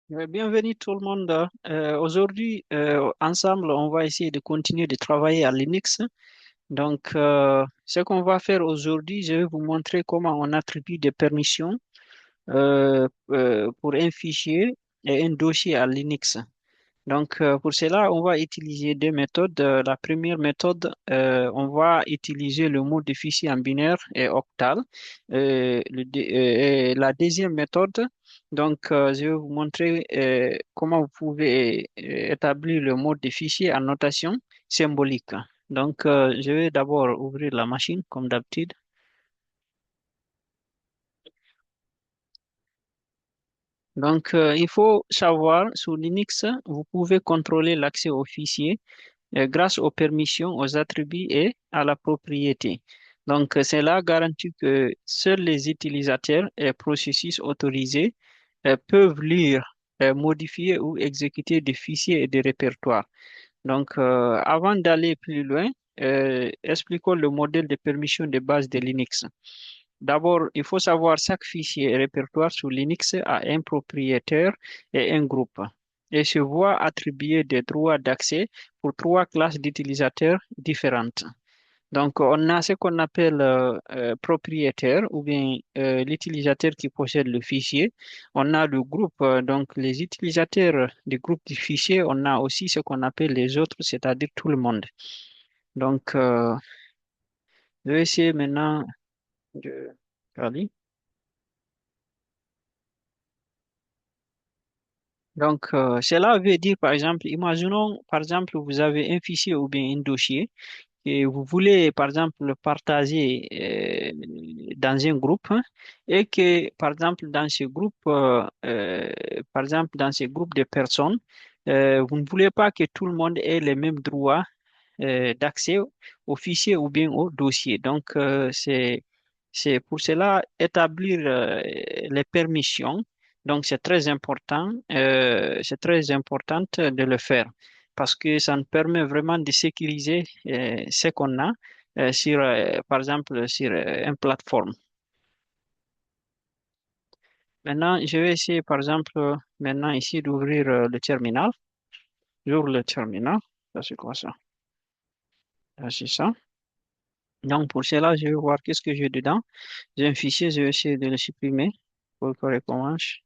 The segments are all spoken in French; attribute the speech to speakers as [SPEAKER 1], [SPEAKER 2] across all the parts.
[SPEAKER 1] Bienvenue tout le monde. Aujourd'hui, ensemble, on va essayer de continuer de travailler à Linux. Donc, ce qu'on va faire aujourd'hui, je vais vous montrer comment on attribue des permissions pour un fichier et un dossier à Linux. Donc, pour cela, on va utiliser deux méthodes. La première méthode, on va utiliser le mode de fichier en binaire et octal. Et la deuxième méthode, donc, je vais vous montrer comment vous pouvez établir le mode de fichier en notation symbolique. Donc, je vais d'abord ouvrir la machine, comme d'habitude. Donc, il faut savoir, sous Linux, vous pouvez contrôler l'accès aux fichiers grâce aux permissions, aux attributs et à la propriété. Donc, cela garantit que seuls les utilisateurs et processus autorisés peuvent lire, modifier ou exécuter des fichiers et des répertoires. Donc, avant d'aller plus loin, expliquons le modèle de permission de base de Linux. D'abord, il faut savoir chaque fichier et répertoire sous Linux a un propriétaire et un groupe et se voit attribuer des droits d'accès pour trois classes d'utilisateurs différentes. Donc, on a ce qu'on appelle propriétaire ou bien l'utilisateur qui possède le fichier. On a le groupe, donc les utilisateurs du groupe du fichier. On a aussi ce qu'on appelle les autres, c'est-à-dire tout le monde. Donc, je vais essayer maintenant de... Allez. Donc, cela veut dire, par exemple, imaginons, par exemple, vous avez un fichier ou bien un dossier et vous voulez, par exemple, le partager dans un groupe hein, et que, par exemple, par exemple, dans ce groupe de personnes, vous ne voulez pas que tout le monde ait les mêmes droits d'accès au fichier ou bien au dossier. Donc, c'est pour cela établir les permissions. Donc, c'est très important de le faire parce que ça nous permet vraiment de sécuriser ce qu'on a sur, par exemple, sur une plateforme. Maintenant, je vais essayer, par exemple, maintenant ici d'ouvrir le terminal. J'ouvre le terminal. Ça, c'est quoi ça? Ça, c'est ça. Donc, pour cela, je vais voir qu'est-ce que j'ai dedans. J'ai un fichier, je vais essayer de le supprimer. Pour qu'on recommence.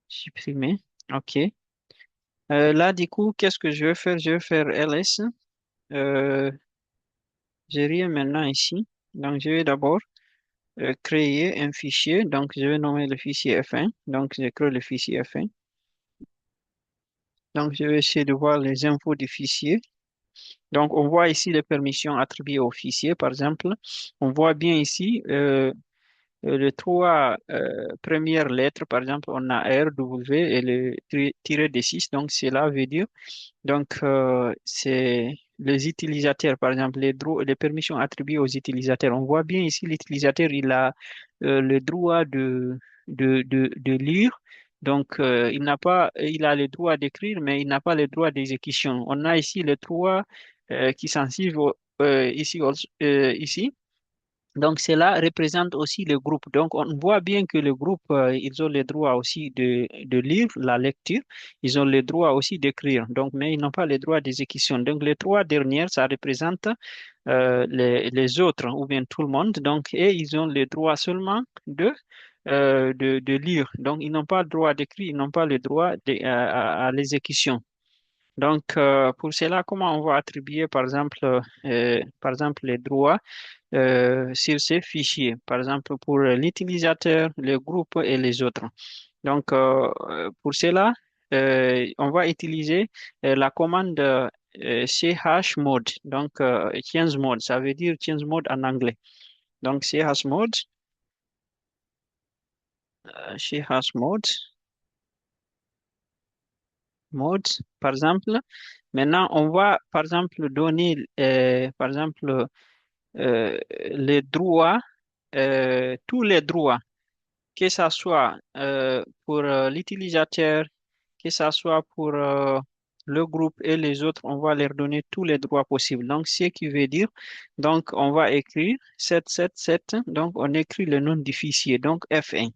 [SPEAKER 1] Supprimer. OK. Là, du coup, qu'est-ce que je vais faire? Je vais faire ls. Euh, j'ai rien maintenant ici. Donc, je vais d'abord créer un fichier. Donc, je vais nommer le fichier F1. Donc, je crée le fichier F1. Donc, je vais essayer de voir les infos du fichier. Donc, on voit ici les permissions attribuées au fichier, par exemple. On voit bien ici les trois premières lettres, par exemple, on a R, W et le tiré de 6. Donc, cela veut dire, donc, c'est les utilisateurs, par exemple, les permissions attribuées aux utilisateurs. On voit bien ici, l'utilisateur, il a le droit de lire. Donc, il a le droit d'écrire, mais il n'a pas le droit d'exécution. On a ici les trois qui sont ici. Donc, cela représente aussi le groupe. Donc, on voit bien que le groupe, ils ont le droit aussi de lire la lecture. Ils ont le droit aussi d'écrire. Donc, mais ils n'ont pas le droit d'exécution. Donc, les trois dernières, ça représente les autres ou bien tout le monde. Donc, et ils ont le droit seulement de lire. Donc, ils n'ont pas le droit d'écrire, ils n'ont pas le droit à l'exécution. Donc, pour cela, comment on va attribuer, par exemple, les droits sur ces fichiers, par exemple pour l'utilisateur, le groupe et les autres. Donc, pour cela, on va utiliser la commande chmod, donc change mode, ça veut dire change mode en anglais. Donc, chmod, mode, par exemple. Maintenant, on va, par exemple, donner, par exemple, les droits, tous les droits que ça soit pour l'utilisateur, que ça soit pour le groupe et les autres, on va leur donner tous les droits possibles. Donc, ce qui veut dire, donc, on va écrire 777, donc on écrit le nom du fichier, donc F1.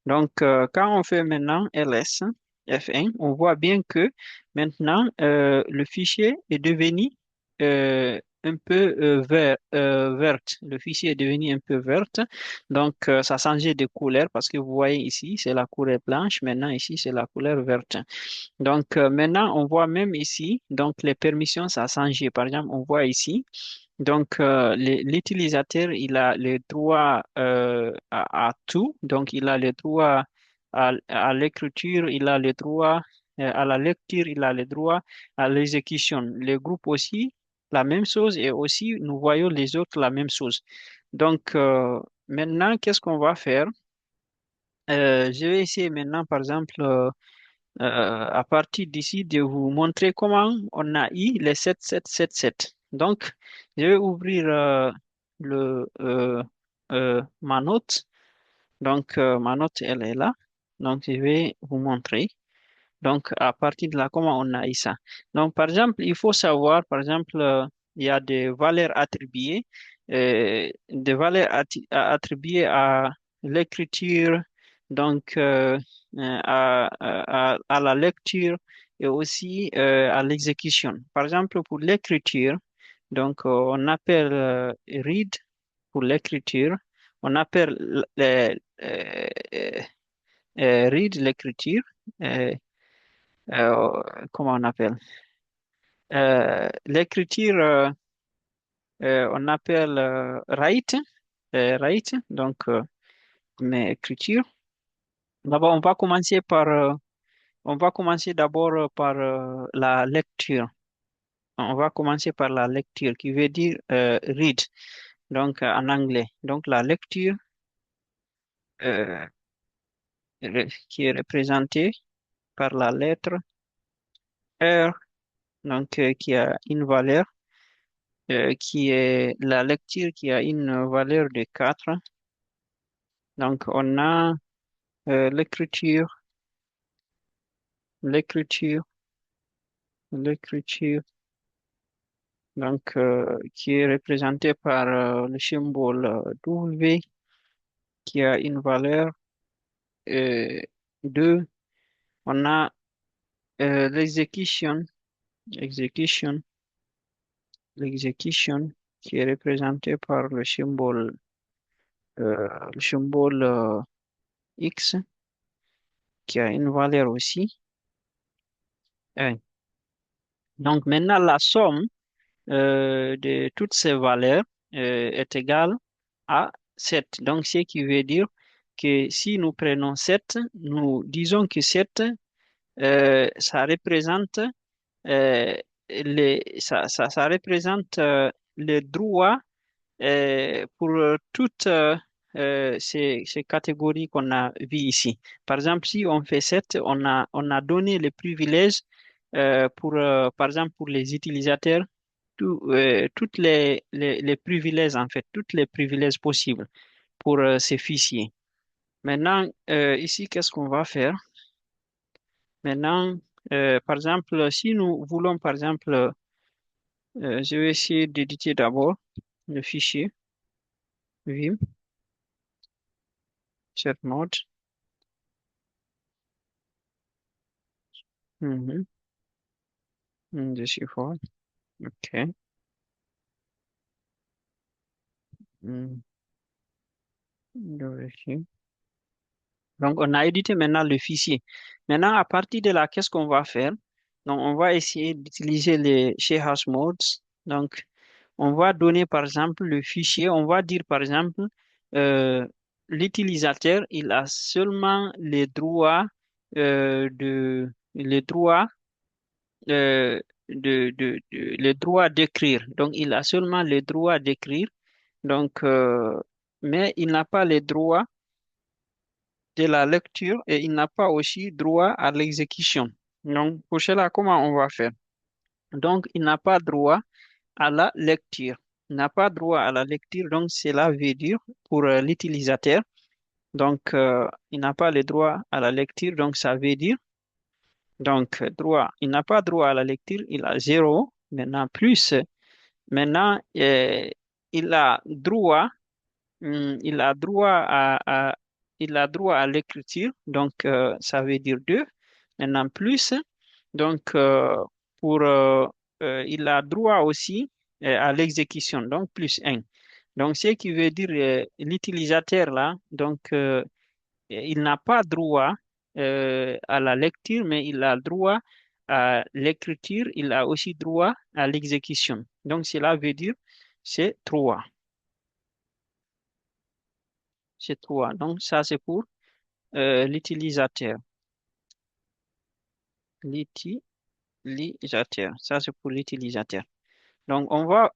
[SPEAKER 1] Donc, quand on fait maintenant ls, F1, on voit bien que maintenant le fichier est devenu un peu vert. Le fichier est devenu un peu vert. Donc, ça a changé de couleur parce que vous voyez ici, c'est la couleur blanche. Maintenant, ici, c'est la couleur verte. Donc, maintenant, on voit même ici, donc les permissions, ça a changé. Par exemple, on voit ici. Donc, l'utilisateur, il a le droit à tout. Donc, il a le droit à l'écriture, il a le droit à la lecture, il a le droit à l'exécution. Le groupe aussi, la même chose. Et aussi, nous voyons les autres la même chose. Donc, maintenant, qu'est-ce qu'on va faire? Je vais essayer maintenant, par exemple, à partir d'ici, de vous montrer comment on a eu les 7777. Donc, je vais ouvrir ma note. Donc, ma note, elle est là. Donc, je vais vous montrer. Donc, à partir de là, comment on a eu ça? Donc, par exemple, il faut savoir, par exemple, il y a des valeurs attribuées, des valeurs attribuées à l'écriture, donc à la lecture et aussi à l'exécution. Par exemple, pour l'écriture, donc on appelle read pour l'écriture, on appelle read l'écriture. euh, Comment on appelle? L'écriture, on appelle write, write, donc mais écriture. D'abord, on va commencer d'abord par la lecture. On va commencer par la lecture qui veut dire read, donc en anglais. Donc la lecture euh, qui est représentée par la lettre R, donc qui a une valeur qui est la lecture qui a une valeur de 4. Donc, on a l'écriture, l'écriture, l'écriture, donc qui est représentée par le symbole W, qui a une valeur euh, 2. On a l'exécution, execution, l'exécution, qui est représentée par le symbole X, qui a une valeur aussi 1. Donc, maintenant, la somme de toutes ces valeurs est égale à 7. Donc, ce qui veut dire que si nous prenons 7, nous disons que 7, ça représente, euh, ça représente le droit pour toutes ces catégories qu'on a vues ici. Par exemple, si on fait 7, on a donné le privilège par exemple, pour les utilisateurs, toutes les privilèges, en fait, toutes les privilèges possibles pour ces fichiers. Maintenant, ici, qu'est-ce qu'on va faire? Maintenant, par exemple, si nous voulons, par exemple, je vais essayer d'éditer d'abord le fichier vim, chat mode. Mhm. Je suis fort. OK. Mhm. Je vérifie. Donc, on a édité maintenant le fichier. Maintenant, à partir de là, qu'est-ce qu'on va faire? Donc, on va essayer d'utiliser les sharehouse modes. Donc, on va donner, par exemple, le fichier. On va dire, par exemple, euh, l'utilisateur, il a seulement les droits, les droits d'écrire. Donc, il a seulement les droits d'écrire. Donc, mais il n'a pas les droits de la lecture et il n'a pas aussi droit à l'exécution. Donc, pour cela, comment on va faire? Donc, il n'a pas droit à la lecture. Il n'a pas droit à la lecture, donc cela veut dire pour l'utilisateur, donc il n'a pas le droit à la lecture, donc ça veut dire, donc droit, il n'a pas droit à la lecture, il a zéro, maintenant plus, maintenant il a droit, il a droit il a droit à l'écriture, donc ça veut dire 2. Maintenant, plus, donc, il a droit aussi à l'exécution, donc plus un. Donc, ce qui veut dire l'utilisateur là, donc, il n'a pas droit à la lecture, mais il a droit à l'écriture, il a aussi droit à l'exécution. Donc, cela veut dire c'est 3. C'est 3. Donc, ça, c'est pour l'utilisateur. L'utilisateur. Ça, c'est pour l'utilisateur. Donc, on va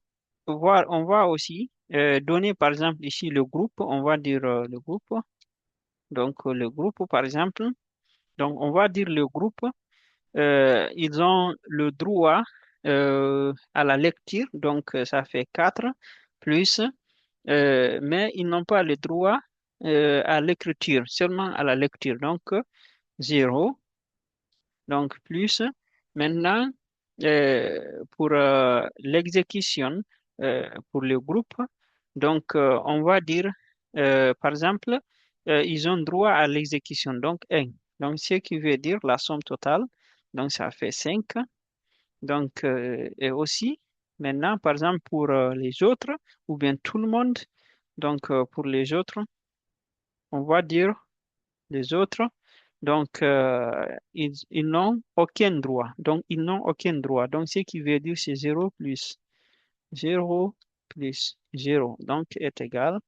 [SPEAKER 1] aussi donner, par exemple, ici le groupe. On va dire le groupe. Donc, le groupe, par exemple. Donc, on va dire le groupe. Ils ont le droit à la lecture. Donc, ça fait 4 plus. Mais ils n'ont pas le droit à l'écriture, seulement à la lecture. Donc, 0. Donc, plus. Maintenant, pour l'exécution, pour le groupe, donc, on va dire, par exemple, ils ont droit à l'exécution, donc 1. Donc, ce qui veut dire la somme totale, donc ça fait 5. Donc, et aussi, maintenant, par exemple, pour les autres, ou bien tout le monde, donc pour les autres, on va dire les autres. Donc, ils n'ont aucun droit. Donc, ils n'ont aucun droit. Donc, ce qui veut dire c'est 0 plus 0. Donc, est égal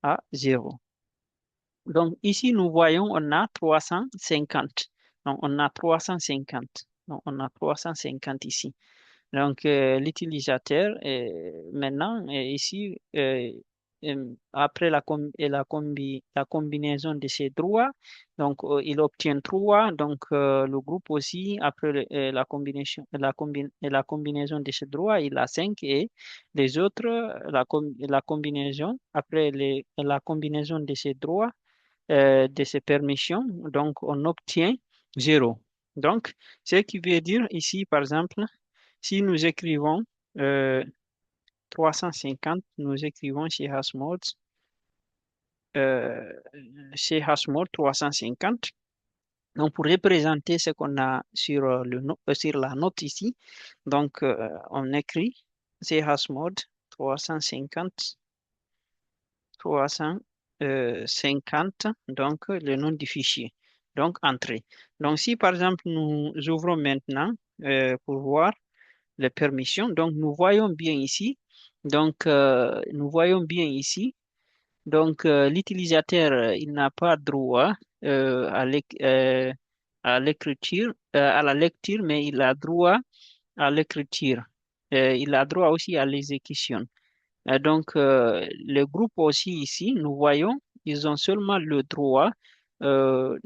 [SPEAKER 1] à 0. Donc, ici, nous voyons, on a 350. Donc, on a 350. Donc, on a 350 ici. Donc, l'utilisateur, maintenant, ici, après la combinaison de ces droits, donc, il obtient 3. Donc, le groupe aussi, après la combinaison de ces droits, il a 5. Et les autres, la combinaison, après la combinaison de ces droits, de ces permissions, donc, on obtient 0. Donc, ce qui veut dire ici, par exemple, si nous écrivons euh, 350, nous écrivons euh, chez Hashmode 350. Donc, pour représenter ce qu'on a sur, sur la note ici, donc on écrit chez Hashmode 350, 350, donc le nom du fichier. Donc, entrée. Donc, si par exemple nous ouvrons maintenant pour voir les permissions. Donc, nous voyons bien ici. Donc, nous voyons bien ici. Donc, l'utilisateur, il n'a pas droit à l'écriture, à la lecture, mais il a droit à l'écriture. Il a droit aussi à l'exécution. Donc, le groupe aussi ici, nous voyons, ils ont seulement le droit de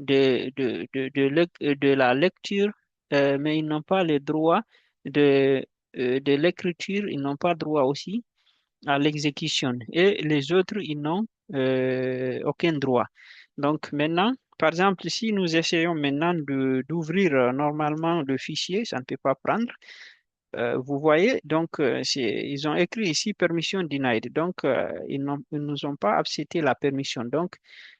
[SPEAKER 1] la lecture, mais ils n'ont pas le droit de l'écriture, ils n'ont pas droit aussi à l'exécution. Et les autres, ils n'ont aucun droit. Donc, maintenant, par exemple, si nous essayons maintenant d'ouvrir normalement le fichier, ça ne peut pas prendre. Vous voyez, donc, ils ont écrit ici permission denied. Donc, ils nous ont pas accepté la permission. Donc,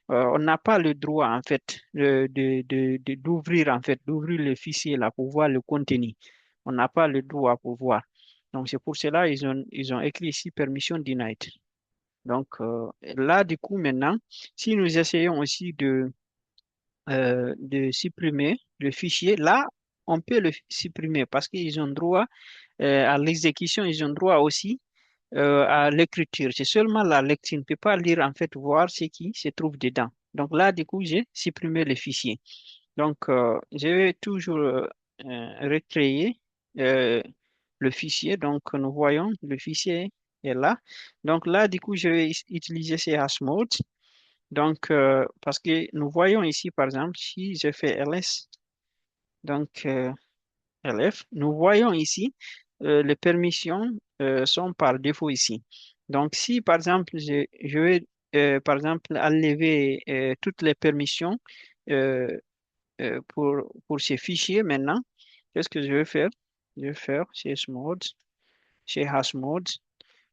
[SPEAKER 1] on n'a pas le droit, en fait, d'ouvrir, en fait, d'ouvrir le fichier là pour voir le contenu. On n'a pas le droit pour voir. Donc, c'est pour cela ils ont écrit ici permission denied. Donc, là, du coup, maintenant, si nous essayons aussi de supprimer le fichier, là, on peut le supprimer parce qu'ils ont droit à l'exécution, ils ont droit aussi à l'écriture. C'est seulement la lecture. On ne peut pas lire, en fait, voir ce qui se trouve dedans. Donc là, du coup, j'ai supprimé le fichier. Donc, je vais toujours recréer euh, le fichier. Donc, nous voyons, le fichier est là. Donc là, du coup, je vais utiliser chmod. Donc, parce que nous voyons ici, par exemple, si je fais ls, donc LF, nous voyons ici, les permissions sont par défaut ici. Donc, si par exemple, je vais par exemple enlever toutes les permissions euh, pour ces fichiers maintenant, qu'est-ce que je vais faire? Je vais faire chmod, chez hashmode.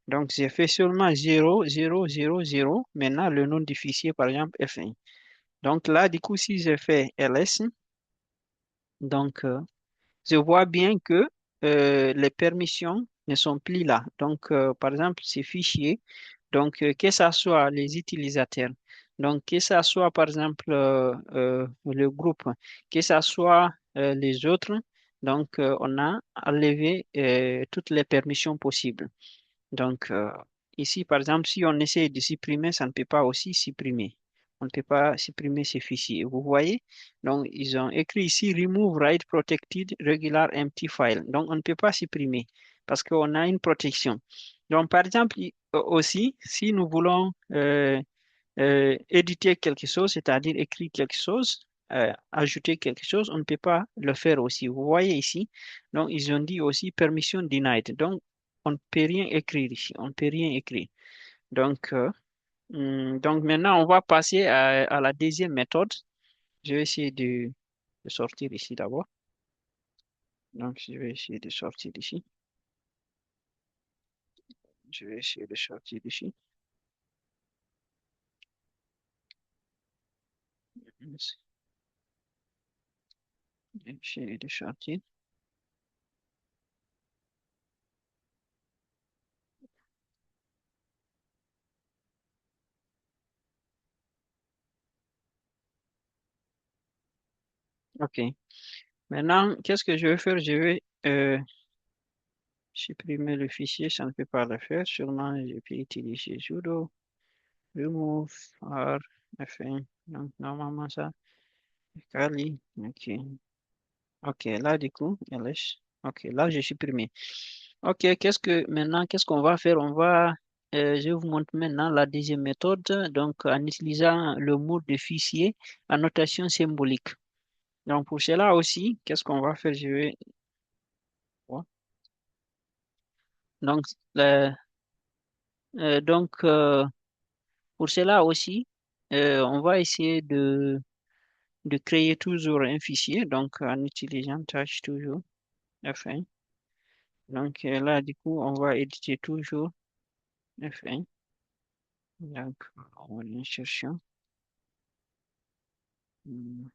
[SPEAKER 1] Donc, j'ai fait seulement 0, 0, 0, 0. Maintenant, le nom du fichier, par exemple, F1. Donc là, du coup, si je fais ls, Donc, je vois bien que les permissions ne sont plus là. Donc, par exemple, ces fichiers, donc, que ce soit les utilisateurs, donc, que ce soit, par exemple, le groupe, que ce soit les autres, donc, on a enlevé toutes les permissions possibles. Donc, ici, par exemple, si on essaie de supprimer, ça ne peut pas aussi supprimer. On ne peut pas supprimer ces fichiers. Vous voyez? Donc, ils ont écrit ici Remove Write Protected Regular Empty File. Donc, on ne peut pas supprimer parce qu'on a une protection. Donc, par exemple, aussi, si nous voulons éditer quelque chose, c'est-à-dire écrire quelque chose, ajouter quelque chose, on ne peut pas le faire aussi. Vous voyez ici, donc ils ont dit aussi permission denied. Donc, on ne peut rien écrire ici, on ne peut rien écrire. Donc, donc maintenant, on va passer à la deuxième méthode. Je vais essayer de sortir ici d'abord. Donc, je vais essayer de sortir d'ici. Je vais essayer de sortir d'ici. Je vais essayer de sortir. OK. Maintenant, qu'est-ce que je vais faire? Je vais supprimer le fichier, ça ne peut pas le faire. Sûrement, je peux utiliser sudo remove r fn. Donc, normalement, ça, Kali. OK. OK, là, du coup, ls. OK, là, j'ai supprimé. OK, qu'est-ce qu'on va faire? Je vous montre maintenant la deuxième méthode, donc en utilisant le mode de fichier à notation symbolique. Donc, pour cela aussi, qu'est-ce qu'on va faire? Ouais. Donc, euh, donc, pour cela aussi, on va essayer de créer toujours un fichier, donc en utilisant tâche toujours F1. Donc là, du coup, on va éditer toujours F1. Donc, on va aller chercher. Hmm,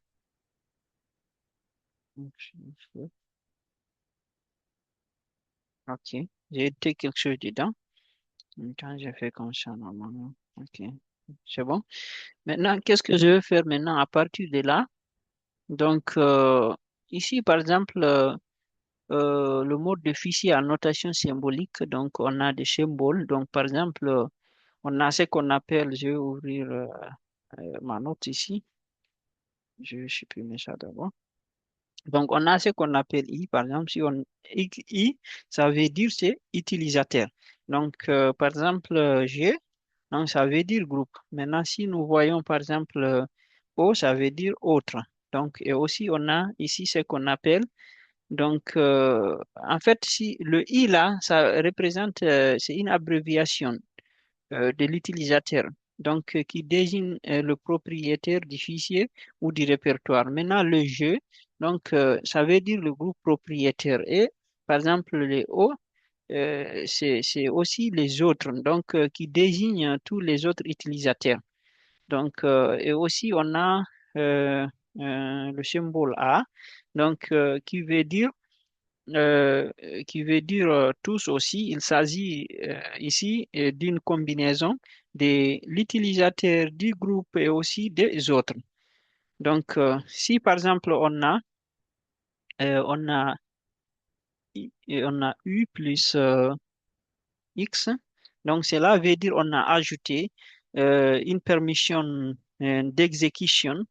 [SPEAKER 1] OK, j'ai édité quelque chose dedans. Quand j'ai fait comme ça, normalement. OK, c'est bon. Maintenant, qu'est-ce que je vais faire maintenant à partir de là? Donc, ici, par exemple, le mode de fichier à notation symbolique, donc on a des symboles. Donc, par exemple, on a ce qu'on appelle, je vais ouvrir ma note ici, je vais supprimer ça d'abord. Donc, on a ce qu'on appelle I, par exemple, si on I, ça veut dire c'est utilisateur. Donc, par exemple, G, donc ça veut dire groupe. Maintenant, si nous voyons par exemple O, ça veut dire autre. Donc, et aussi on a ici ce qu'on appelle donc, en fait, si le I là, ça représente, c'est une abréviation de l'utilisateur, donc qui désigne le propriétaire du fichier ou du répertoire. Maintenant, le jeu, donc ça veut dire le groupe propriétaire. Et par exemple, les O, c'est aussi les autres, donc qui désignent tous les autres utilisateurs. Donc, et aussi, on a le symbole A, donc euh, qui veut dire tous aussi. Il s'agit ici d'une combinaison de l'utilisateur du groupe et aussi des autres. Donc, si par exemple on a, on a U plus X, donc cela veut dire on a ajouté une permission d'exécution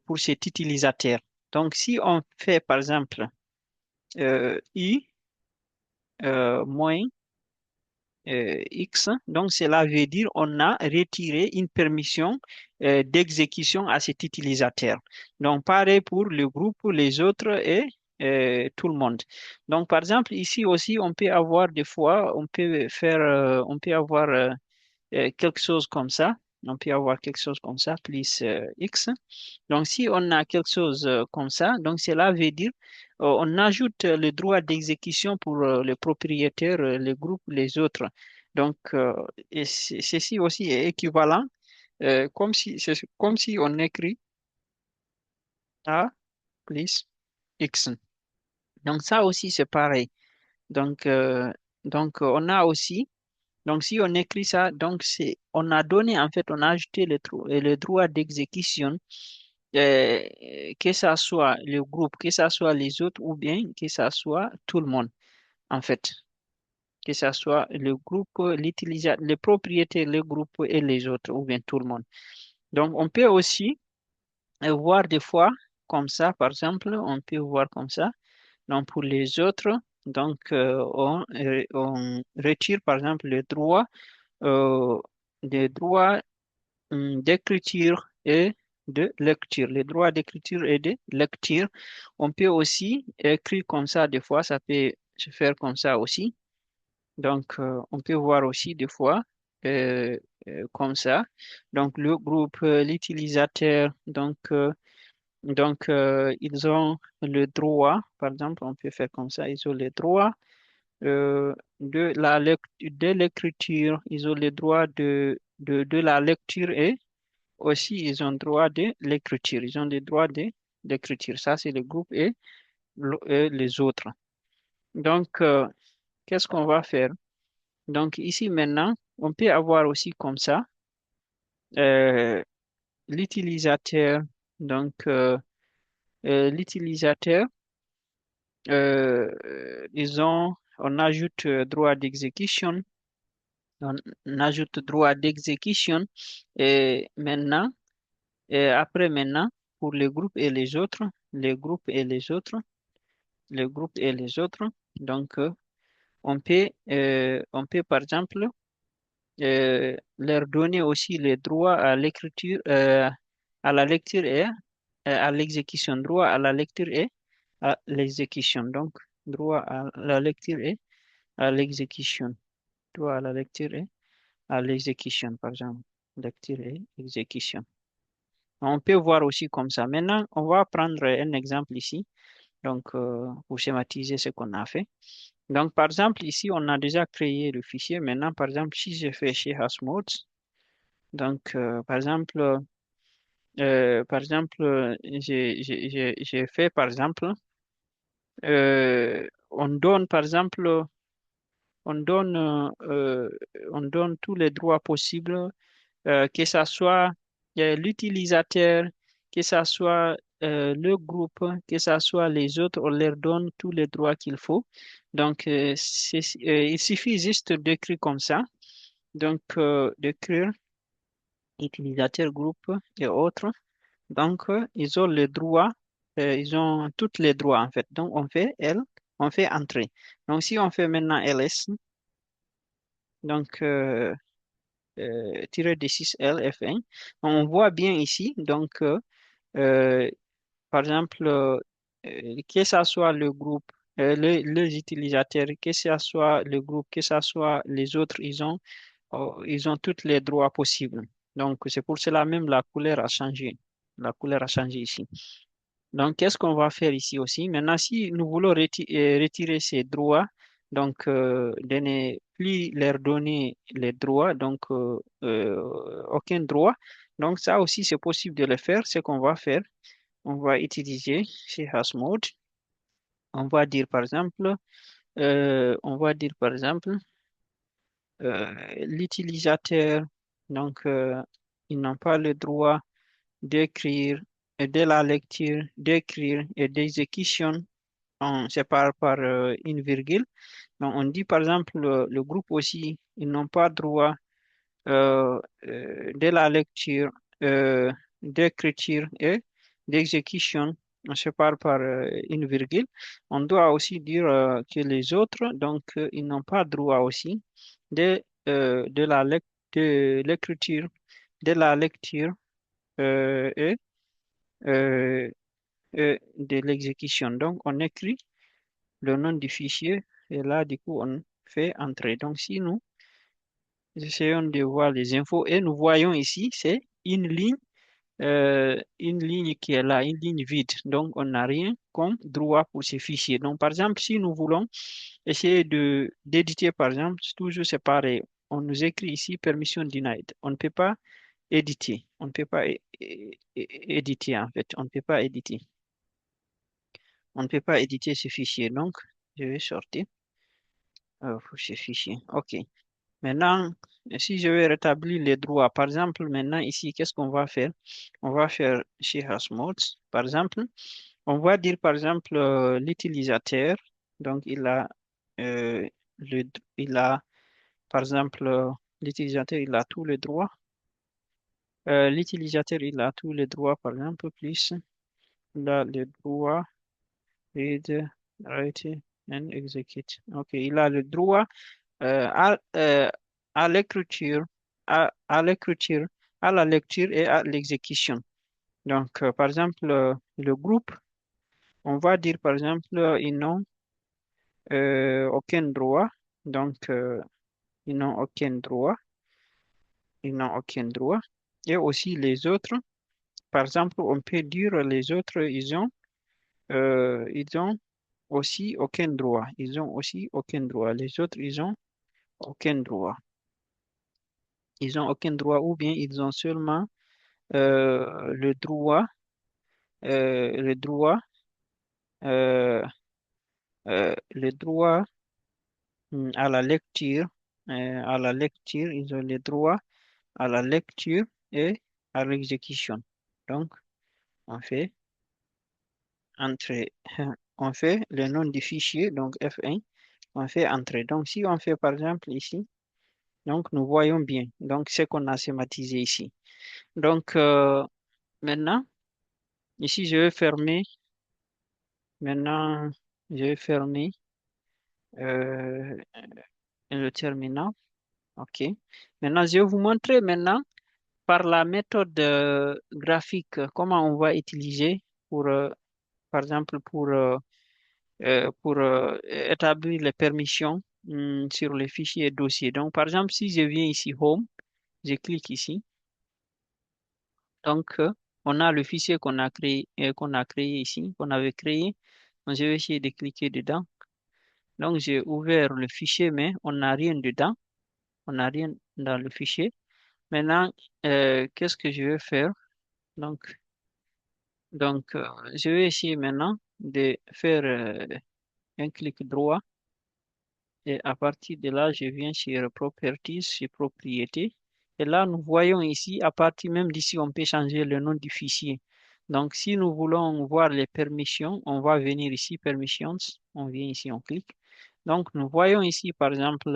[SPEAKER 1] pour cet utilisateur. Donc, si on fait par exemple I moins X. Donc, cela veut dire on a retiré une permission d'exécution à cet utilisateur. Donc, pareil pour le groupe, les autres et tout le monde. Donc, par exemple, ici aussi, on peut avoir des fois, on peut avoir quelque chose comme ça. On peut avoir quelque chose comme ça, plus X. Donc, si on a quelque chose comme ça, donc cela veut dire on ajoute le droit d'exécution pour le propriétaire, le groupe, les autres. Donc, et ceci aussi est équivalent, c'est comme si on écrit A plus. X. Donc ça aussi, c'est pareil. Donc, on a aussi, donc si on écrit ça, donc on a donné, en fait, on a ajouté le droit d'exécution, que ça soit le groupe, que ça soit les autres, ou bien que ça soit tout le monde, en fait. Que ça soit le groupe, l'utilisateur, les propriétaires, le groupe et les autres, ou bien tout le monde. Donc, on peut aussi voir des fois comme ça, par exemple, on peut voir comme ça. Donc, pour les autres, donc, on retire, par exemple, euh, le droit d'écriture et de lecture. Les droits d'écriture et de lecture, on peut aussi écrire comme ça, des fois, ça peut se faire comme ça aussi. Donc, on peut voir aussi des fois euh, comme ça. Donc, le groupe, l'utilisateur, ils ont le droit, par exemple, on peut faire comme ça, ils ont le droit de l'écriture, ils ont le droit de la lecture et aussi ils ont le droit de l'écriture. Ils ont le droit de l'écriture. Ça, c'est le groupe et les autres. Donc, qu'est-ce qu'on va faire? Donc, ici maintenant, on peut avoir aussi comme ça euh, l'utilisateur. Donc, l'utilisateur, on ajoute droit d'exécution, on ajoute droit d'exécution et maintenant, et après maintenant, pour les groupes et les autres, les groupes et les autres, les groupes et les autres, donc on peut par exemple leur donner aussi les droits à l'écriture, à la lecture et à l'exécution, droit à la lecture et à l'exécution. Donc, droit à la lecture et à l'exécution. Droit à la lecture et à l'exécution, par exemple. Lecture et exécution. On peut voir aussi comme ça. Maintenant, on va prendre un exemple ici, donc pour schématiser ce qu'on a fait. Donc, par exemple, ici, on a déjà créé le fichier. Maintenant, par exemple, si je fais chez Hasmode, donc, j'ai fait, par exemple, on donne, par exemple, on donne, euh, on donne tous les droits possibles, que ce soit l'utilisateur, que ce soit le groupe, que ce soit les autres, on leur donne tous les droits qu'il faut. Donc, il suffit juste d'écrire comme ça. Donc, d'écrire utilisateur, groupe et autres. Donc, ils ont le droit, ils ont tous les droits en fait. Donc, on fait entrer. Donc, si on fait maintenant ls, donc tiret d6 L F1, on voit bien ici, donc, euh, par exemple, que ce soit le groupe, les utilisateurs, que ce soit le groupe, que ce soit les autres, ils ont tous les droits possibles. Donc, c'est pour cela même la couleur a changé. La couleur a changé ici. Donc, qu'est-ce qu'on va faire ici aussi? Maintenant, si nous voulons retirer ces droits, donc de ne plus leur donner les droits, donc aucun droit. Donc, ça aussi, c'est possible de le faire. Ce qu'on va faire, on va utiliser chez Hasmode. On va dire par exemple, on va dire par exemple, l'utilisateur, donc ils n'ont pas le droit d'écrire, et de la lecture, d'écrire et d'exécution. On sépare par une virgule. Donc, on dit par exemple le groupe aussi, ils n'ont pas droit de la lecture, d'écriture et d'exécution. On sépare par une virgule. On doit aussi dire que les autres, donc, ils n'ont pas droit aussi de de l'écriture, de la lecture et euh, de l'exécution. Donc, on écrit le nom du fichier et là, du coup, on fait entrer. Donc, si nous essayons de voir les infos et nous voyons ici, c'est une ligne qui est là, une ligne vide. Donc, on n'a rien comme droit pour ces fichiers. Donc, par exemple, si nous voulons essayer d'éditer, par exemple, c'est toujours c'est pareil. On nous écrit ici permission denied. On ne peut pas éditer. On ne peut pas éditer, en fait. On ne peut pas éditer. On ne peut pas éditer ce fichier. Donc, je vais sortir pour ce fichier. OK. Maintenant, si je vais rétablir les droits, par exemple, maintenant ici, qu'est-ce qu'on va faire? On va faire chez Hashmodes, par exemple. On va dire, par exemple, l'utilisateur. Donc, euh, le, il a, par exemple, l'utilisateur, il a tous les droits. L'utilisateur, il a tous les droits, par exemple, plus il a le droit read, write and execute. OK, il a le droit euh, à, euh, à l'écriture, à l'écriture, à la lecture et à l'exécution. Donc, par exemple, le groupe, on va dire, par exemple, ils n'ont aucun droit. Donc, ils n'ont aucun droit. Ils n'ont aucun droit. Et aussi les autres, par exemple, on peut dire les autres, ils ont aussi aucun droit. Ils ont aussi aucun droit. Les autres, ils ont aucun droit. Ils ont aucun droit ou bien ils ont seulement le droit, le droit, le droit à la lecture, ils ont le droit à la lecture et à l'exécution. Donc, on fait entrer, on fait le nom du fichier, donc F1, on fait entrer. Donc, si on fait par exemple ici, donc nous voyons bien, donc ce qu'on a schématisé ici. Donc, maintenant, ici, maintenant, je vais fermer euh, le terminal. OK. Maintenant, je vais vous montrer maintenant par la méthode graphique comment on va utiliser pour, par exemple, pour établir les permissions sur les fichiers et dossiers. Donc, par exemple, si je viens ici, Home, je clique ici. Donc, on a le fichier qu'on a créé ici, qu'on avait créé. Donc, je vais essayer de cliquer dedans. Donc, j'ai ouvert le fichier, mais on n'a rien dedans. On n'a rien dans le fichier. Maintenant, qu'est-ce que je vais faire? Donc, je vais essayer maintenant de faire un clic droit et à partir de là, je viens sur Properties, sur Propriétés. Et là, nous voyons ici, à partir même d'ici, on peut changer le nom du fichier. Donc, si nous voulons voir les permissions, on va venir ici, Permissions. On vient ici, on clique. Donc, nous voyons ici, par exemple,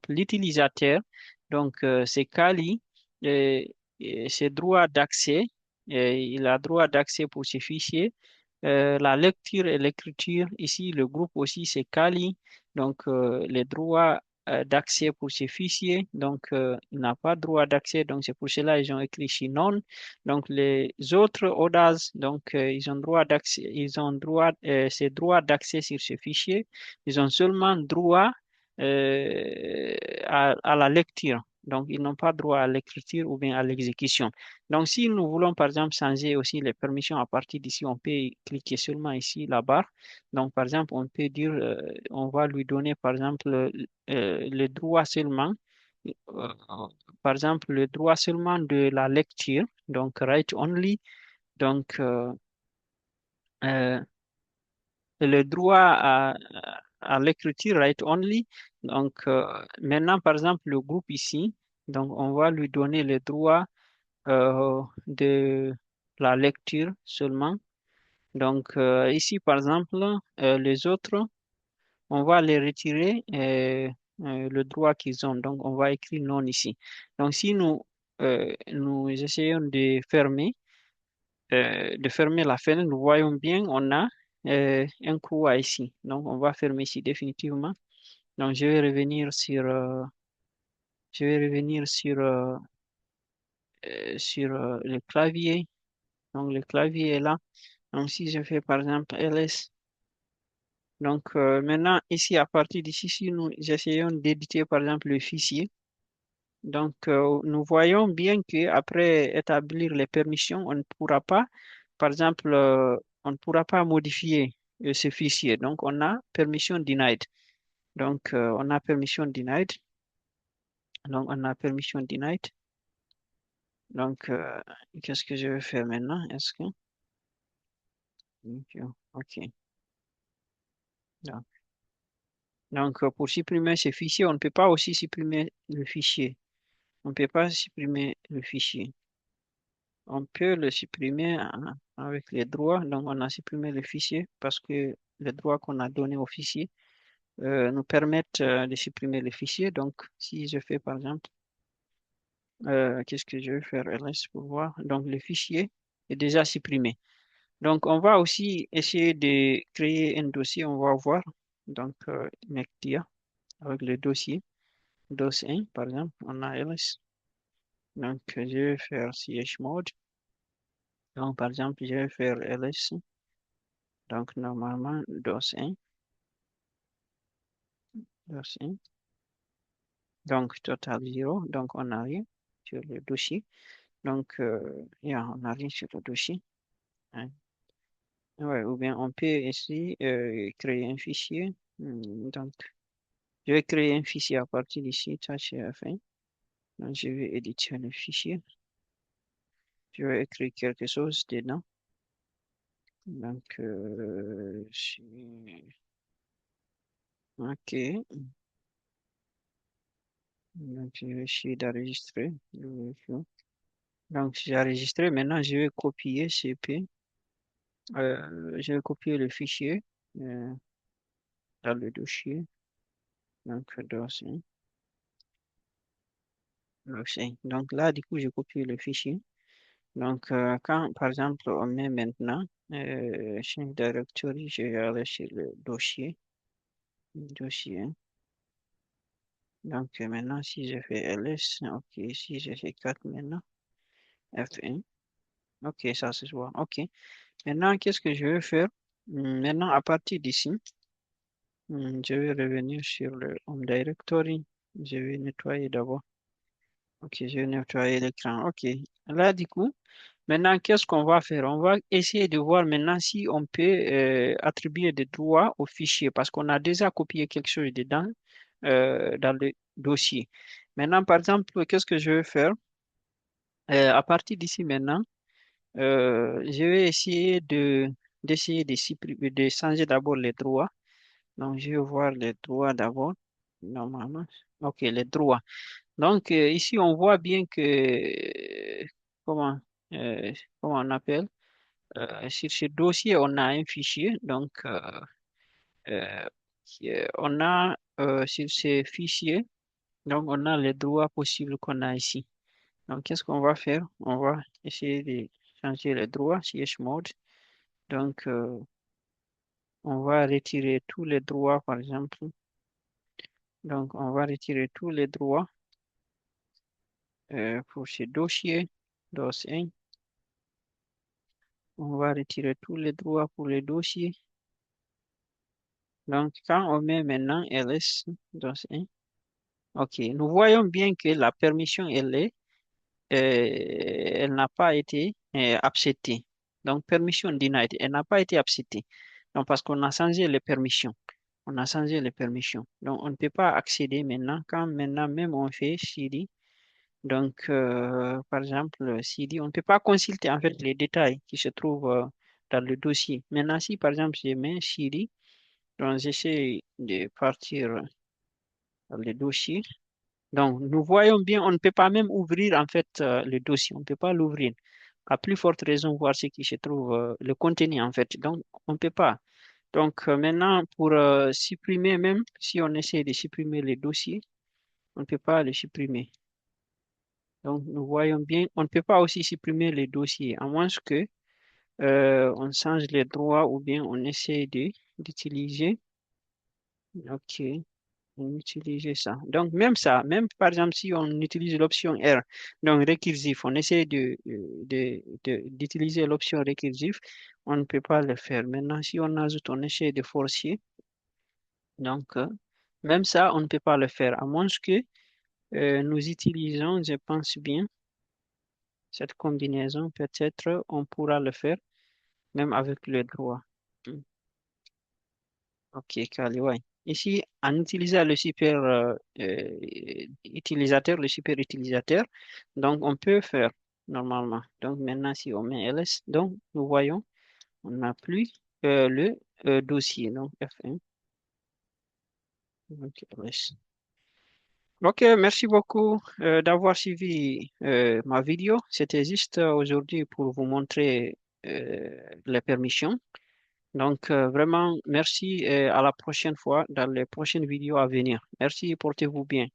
[SPEAKER 1] l'utilisateur. Donc, c'est Kali, ses droits d'accès. Il a droit d'accès pour ces fichiers. La lecture et l'écriture, ici, le groupe aussi, c'est Kali. Donc, les droits d'accès pour ces fichiers. Donc, il n'a pas droit d'accès. Donc, c'est pour cela qu'ils ont écrit ici non. Donc, les autres ODAS, donc, ils ont droit d'accès, ils ont droit, ces droits d'accès sur ce fichier. Ils ont seulement droit à la lecture. Donc, ils n'ont pas droit à l'écriture ou bien à l'exécution. Donc, si nous voulons, par exemple, changer aussi les permissions à partir d'ici, on peut cliquer seulement ici, la barre. Donc, par exemple, on peut dire, on va lui donner, par exemple, le droit seulement, euh, par exemple, le droit seulement de la lecture, donc write only, donc euh, le droit à l'écriture write only. Donc, maintenant, par exemple, le groupe ici, donc on va lui donner le droit de la lecture seulement. Donc, ici, par exemple, les autres, on va les retirer le droit qu'ils ont. Donc, on va écrire non ici. Donc, si nous essayons de fermer la fenêtre, nous voyons bien, on a un courroie ici. Donc, on va fermer ici définitivement. Donc, je vais revenir sur le clavier. Donc, le clavier est là. Donc, si je fais par exemple ls, donc maintenant, ici, à partir d'ici, si nous essayons d'éditer par exemple le fichier, donc nous voyons bien qu'après établir les permissions, on ne pourra pas, par exemple, on ne pourra pas modifier ce fichier. Donc, on a permission denied. Donc, on a permission denied. Donc, on a permission denied. Donc, qu'est-ce que je vais faire maintenant? Est-ce que OK. Donc, pour supprimer ce fichier, on ne peut pas aussi supprimer le fichier. On ne peut pas supprimer le fichier. On peut le supprimer avec les droits. Donc, on a supprimé le fichier parce que les droits qu'on a donnés au fichier nous permettent de supprimer le fichier. Donc, si je fais par exemple, qu'est-ce que je vais faire ls pour voir? Donc, le fichier est déjà supprimé. Donc, on va aussi essayer de créer un dossier. On va voir. Donc, Nectia avec le dossier. DOS 1, par exemple, on a ls. Donc, je vais faire chmod. Donc, par exemple, je vais faire ls. Donc, normalement, DOS 1, DOS 1. Donc, total 0. Donc, on n'a rien sur le dossier. Donc, yeah, on n'a rien sur le dossier. Hein. Ouais, ou bien on peut ici créer un fichier. Donc, je vais créer un fichier à partir d'ici, tâche F1. Donc, je vais éditer le fichier. Je vais écrire quelque chose dedans. Donc, OK. Donc, je vais essayer d'enregistrer. Donc, j'ai enregistré. Maintenant, je vais copier CP. Je vais copier le fichier euh, dans le dossier. Donc, dossier. Dossier. Donc, là, du coup, j'ai copié le fichier. Donc, quand, par exemple, on met maintenant change directory, je vais aller sur le dossier. Dossier. Donc, maintenant, si je fais ls, OK, si je fais 4 maintenant, F1. OK, ça se voit. OK. Maintenant, qu'est-ce que je vais faire? Maintenant, à partir d'ici, je vais revenir sur le Home Directory. Je vais nettoyer d'abord. OK, je vais nettoyer l'écran. OK. Là, du coup, maintenant, qu'est-ce qu'on va faire? On va essayer de voir maintenant si on peut attribuer des droits au fichier parce qu'on a déjà copié quelque chose dedans dans le dossier. Maintenant, par exemple, qu'est-ce que je vais faire? À partir d'ici maintenant, je vais essayer d'essayer de, de changer d'abord les droits. Donc, je vais voir les droits d'abord. Normalement. OK, les droits. Donc, ici, on voit bien que, comment, euh, comment on appelle, sur ce dossier, on a un fichier. Donc, euh, on a sur ce fichier, donc, on a les droits possibles qu'on a ici. Donc, qu'est-ce qu'on va faire? On va essayer de changer les droits, chmod. Donc, on va retirer tous les droits, par exemple. Donc, on va retirer tous les droits pour ce dossier, DOS 1. On va retirer tous les droits pour le dossier. Donc, quand on met maintenant ls, DOS 1, OK, nous voyons bien que la permission, elle n'a pas été acceptée. Donc, permission denied, elle n'a pas été acceptée. Donc, parce qu'on a changé les permissions. On a changé les permissions. Donc, on ne peut pas accéder maintenant. Quand maintenant, même on fait cd, donc, par exemple, cd, on ne peut pas consulter en fait les détails qui se trouvent dans le dossier. Maintenant, si par exemple, je mets cd, donc j'essaie de partir dans le dossier. Donc, nous voyons bien, on ne peut pas même ouvrir en fait le dossier, on ne peut pas l'ouvrir. À plus forte raison, voir ce qui se trouve, le contenu en fait. Donc, on ne peut pas. Donc, maintenant, pour supprimer, même si on essaie de supprimer les dossiers, on ne peut pas les supprimer. Donc, nous voyons bien, on ne peut pas aussi supprimer les dossiers, à moins que on change les droits ou bien on essaie d'utiliser. OK. Utiliser ça. Donc, même ça, même par exemple, si on utilise l'option R, donc récursif, on essaie d'utiliser l'option récursif, on ne peut pas le faire. Maintenant, si on ajoute, on essaie de forcer, donc, même ça, on ne peut pas le faire, à moins que nous utilisons, je pense bien, cette combinaison, peut-être on pourra le faire, même avec le droit. Hmm. OK, Kali, ouais. Ici, en utilisant le super utilisateur, le super utilisateur, donc on peut faire normalement. Donc maintenant, si on met ls, donc nous voyons. On n'a plus le dossier, donc F1. Ok, ok, merci beaucoup d'avoir suivi ma vidéo. C'était juste aujourd'hui pour vous montrer les permissions. Donc, vraiment, merci et à la prochaine fois dans les prochaines vidéos à venir. Merci, portez-vous bien.